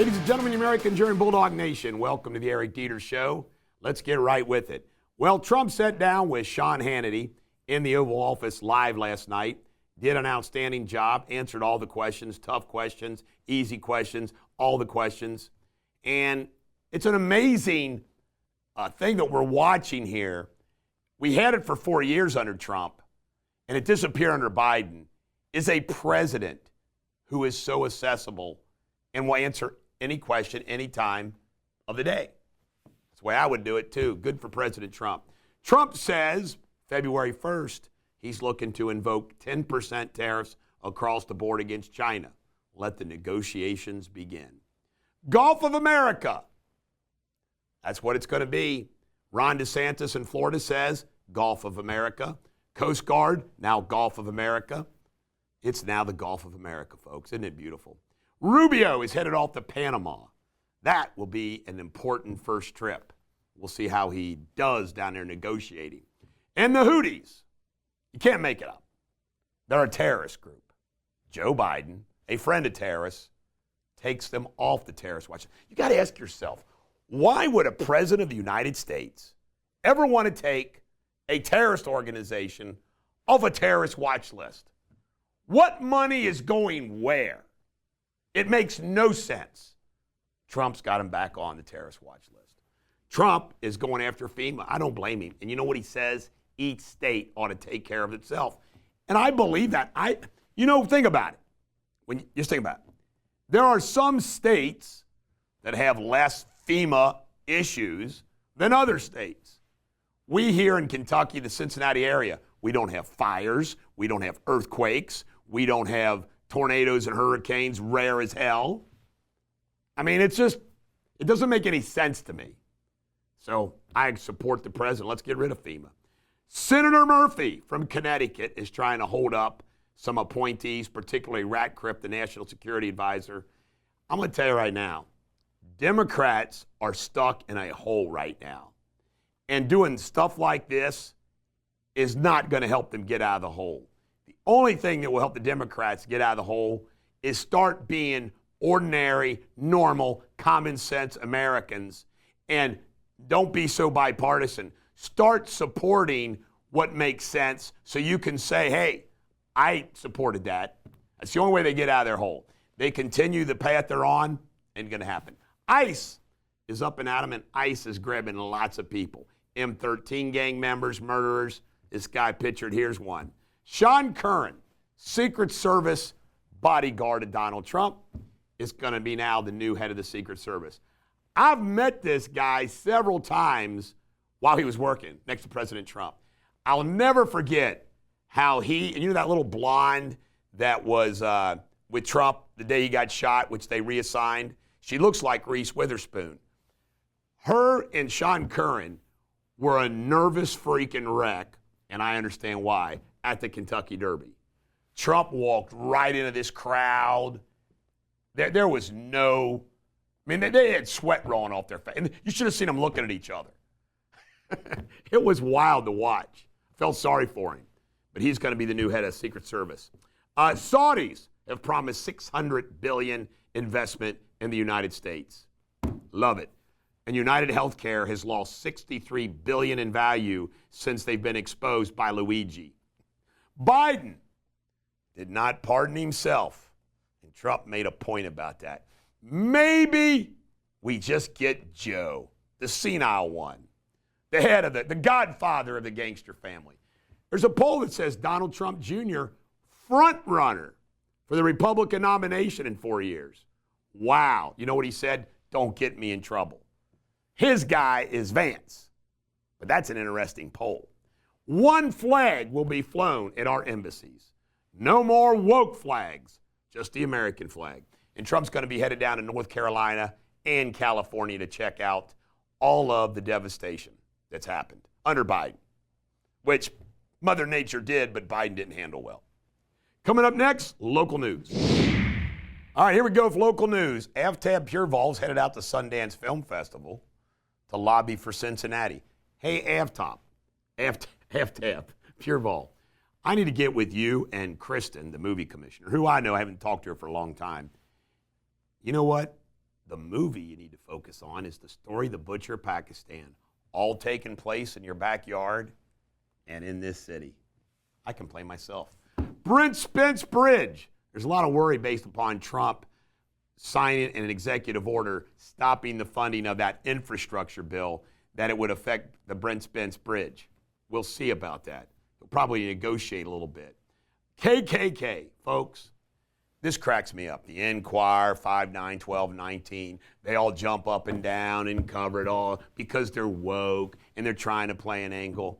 Ladies and gentlemen, the American German Bulldog Nation, welcome to the Eric Deters Show. Let's get right with it. Well, Trump sat down with Sean Hannity in the Oval Office live last night, did an outstanding job, answered all the questions, tough questions, easy questions, all the questions. And it's an amazing thing that we're watching here. We had it for 4 years under Trump, and it disappeared under Biden. Is a president who is so accessible and will answer any question, any time of the day. That's the way I would do it, too. Good for President Trump. Trump says February 1st, he's looking to invoke 10% tariffs across the board against China. Let the negotiations begin. Gulf of America. That's what it's going to be. Ron DeSantis in Florida says Gulf of America. Coast Guard, now Gulf of America. It's now the Gulf of America, folks. Isn't it beautiful? Rubio is headed off to Panama. That will be an important first trip. We'll see how he does down there negotiating. And the Houthis, you can't make it up. They're a terrorist group. Joe Biden, a friend of terrorists, takes them off the terrorist watch. You got to ask yourself, why would a president of the United States ever want to take a terrorist organization off a terrorist watch list? What money is going where? It makes no sense. Trump's got him back on the terrorist watch list. Trump is going after FEMA. I don't blame him. And you know what he says? Each state ought to take care of itself. And I believe that. Think about it. Just think about it. There are some states that have less FEMA issues than other states. We here in Kentucky, the Cincinnati area, we don't have fires. We don't have earthquakes. We don't have tornadoes and hurricanes, rare as hell. I mean, it doesn't make any sense to me. So I support the president. Let's get rid of FEMA. Senator Murphy from Connecticut is trying to hold up some appointees, particularly Ratcliffe, the National Security Advisor. I'm going to tell you right now, Democrats are stuck in a hole right now. And doing stuff like this is not going to help them get out of the hole. The only thing that will help the Democrats get out of the hole is start being ordinary, normal, common sense Americans and don't be so bipartisan. Start supporting what makes sense so you can say, hey, I supported that. That's the only way they get out of their hole. They continue the path they're on, ain't going to happen. ICE is up and at them, and ICE is grabbing lots of people. M13 gang members, murderers. This guy pictured, here's one. Sean Curran, Secret Service bodyguard of Donald Trump, is going to be now the new head of the Secret Service. I've met this guy several times while he was working next to President Trump. I'll never forget how that little blonde that was with Trump the day he got shot, which they reassigned, she looks like Reese Witherspoon. Her and Sean Curran were a nervous freaking wreck, and I understand why, at the Kentucky Derby. Trump walked right into this crowd. There was no, they had sweat rolling off their face. And you should have seen them looking at each other. It was wild to watch. I felt sorry for him. But he's going to be the new head of Secret Service. Saudis have promised $600 billion investment in the United States. Love it. And United Healthcare has lost $63 billion in value since they've been exposed by Luigi. Biden did not pardon himself, and Trump made a point about that. Maybe we just get Joe, the senile one, the head of the godfather of the gangster family. There's a poll that says Donald Trump Jr. front runner for the Republican nomination in 4 years. Wow. You know what he said? Don't get me in trouble. His guy is Vance. But that's an interesting poll. One flag will be flown at our embassies. No more woke flags, just the American flag. And Trump's going to be headed down to North Carolina and California to check out all of the devastation that's happened under Biden, which Mother Nature did, but Biden didn't handle well. Coming up next, local news. All right, here we go with local news. Aftab Purevol's headed out to Sundance Film Festival to lobby for Cincinnati. Hey, Aftab Purevol, I need to get with you and Kristen, the movie commissioner, who I know, I haven't talked to her for a long time. You know what? The movie you need to focus on is the story of the Butcher of Pakistan, all taking place in your backyard and in this city. I can play myself. Brent Spence Bridge. There's a lot of worry based upon Trump signing an executive order stopping the funding of that infrastructure bill, that it would affect the Brent Spence Bridge. We'll see about that. He'll probably negotiate a little bit. KKK, folks. This cracks me up. The Enquirer, 5, 9, 12, 19, they all jump up and down and cover it all because they're woke and they're trying to play an angle.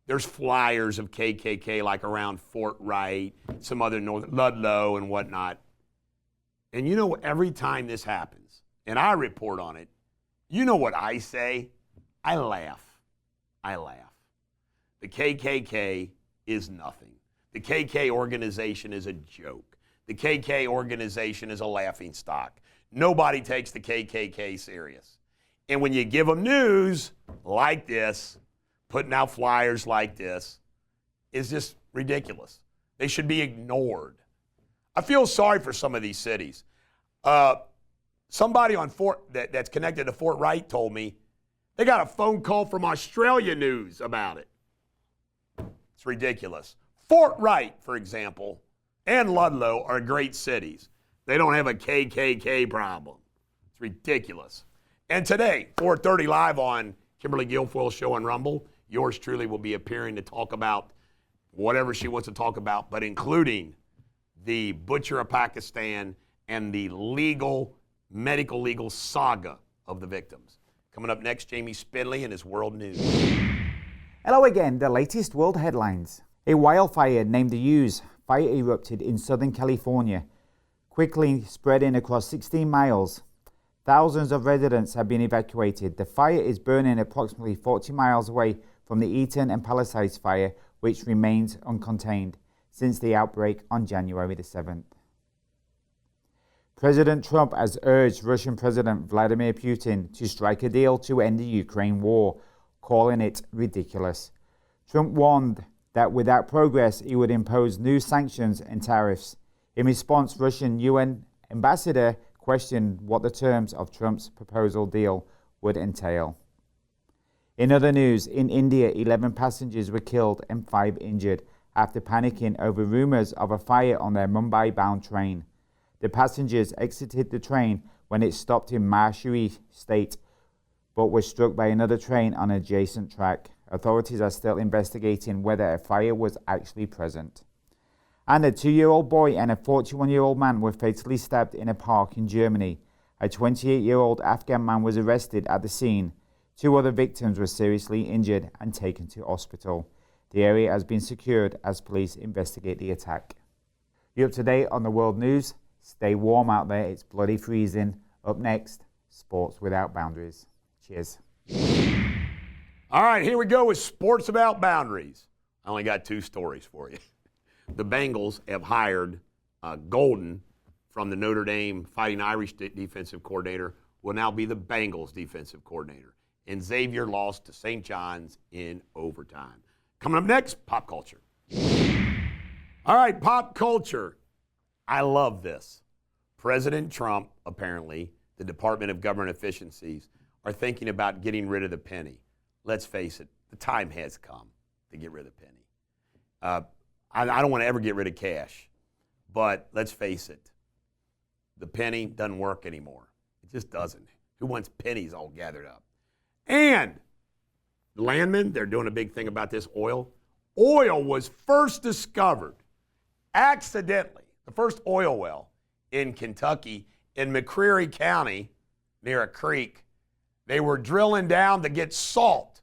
There's flyers of KKK like around Fort Wright, some other Ludlow and whatnot. And you know, every time this happens, and I report on it, you know what I say? I laugh. I laugh. The KKK is nothing. The KK organization is a joke. The KK organization is a laughingstock. Nobody takes the KKK serious. And when you give them news like this, putting out flyers like this, is just ridiculous. They should be ignored. I feel sorry for some of these cities. Somebody on that's connected to Fort Wright told me they got a phone call from Australia News about it. It's ridiculous. Fort Wright, for example, and Ludlow are great cities. They don't have a KKK problem. It's ridiculous. And today, 4:30 live on Kimberly Guilfoyle's show on Rumble, yours truly will be appearing to talk about whatever she wants to talk about, but including the Butcher of Pakistan and the medical legal saga of the victims. Coming up next, Jamie Spindley and his World News. Hello again, the latest world headlines. A wildfire named the Hughes fire erupted in Southern California, quickly spreading across 16 miles. Thousands of residents have been evacuated. The fire is burning approximately 40 miles away from the Eaton and Palisades fire, which remains uncontained since the outbreak on January the 7th. President Trump has urged Russian President Vladimir Putin to strike a deal to end the Ukraine war, calling it ridiculous. Trump warned that without progress, he would impose new sanctions and tariffs. In response, Russian UN ambassador questioned what the terms of Trump's proposal deal would entail. In other news, in India, 11 passengers were killed and 5 injured after panicking over rumors of a fire on their Mumbai-bound train. The passengers exited the train when it stopped in Maheshwari state, but were struck by another train on an adjacent track. Authorities are still investigating whether a fire was actually present. And a 2-year-old boy and a 41-year-old man were fatally stabbed in a park in Germany. A 28-year-old Afghan man was arrested at the scene. 2 other victims were seriously injured and taken to hospital. The area has been secured as police investigate the attack. You're up to date on the world news. Stay warm out there, it's bloody freezing. Up next, Sports Without Boundaries. Cheers. All right, here we go with Sports Without Boundaries. I only got 2 stories for you. The Bengals have hired Golden from the Notre Dame Fighting Irish defensive coordinator, will now be the Bengals defensive coordinator. And Xavier lost to St. John's in overtime. Coming up next, pop culture. All right, pop culture. I love this. President Trump, apparently, the Department of Government Efficiencies, are thinking about getting rid of the penny. Let's face it, the time has come to get rid of the penny. I don't want to ever get rid of cash, but let's face it, the penny doesn't work anymore. It just doesn't. Who wants pennies all gathered up? And landmen, they're doing a big thing about this oil. Oil was first discovered accidentally, the first oil well in Kentucky, in McCreary County, near a creek. They were drilling down to get salt,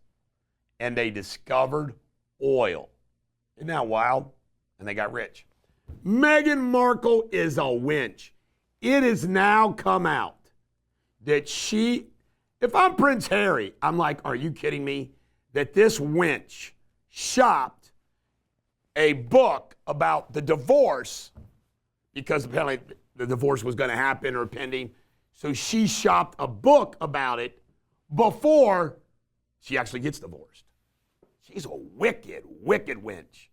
and they discovered oil. Isn't that wild? And they got rich. Meghan Markle is a winch. It has now come out that if I'm Prince Harry, I'm like, are you kidding me? That this wench shopped a book about the divorce, because apparently the divorce was going to happen or pending. So she shopped a book about it before she actually gets divorced. She's a wicked, wicked wench.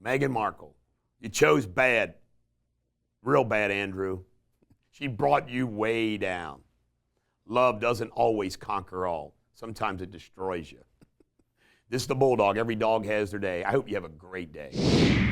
Meghan Markle, you chose bad. Real bad, Andrew. She brought you way down. love doesn't always conquer all. Sometimes it destroys you. This is the Bulldog. Every dog has their day. I hope you have a great day.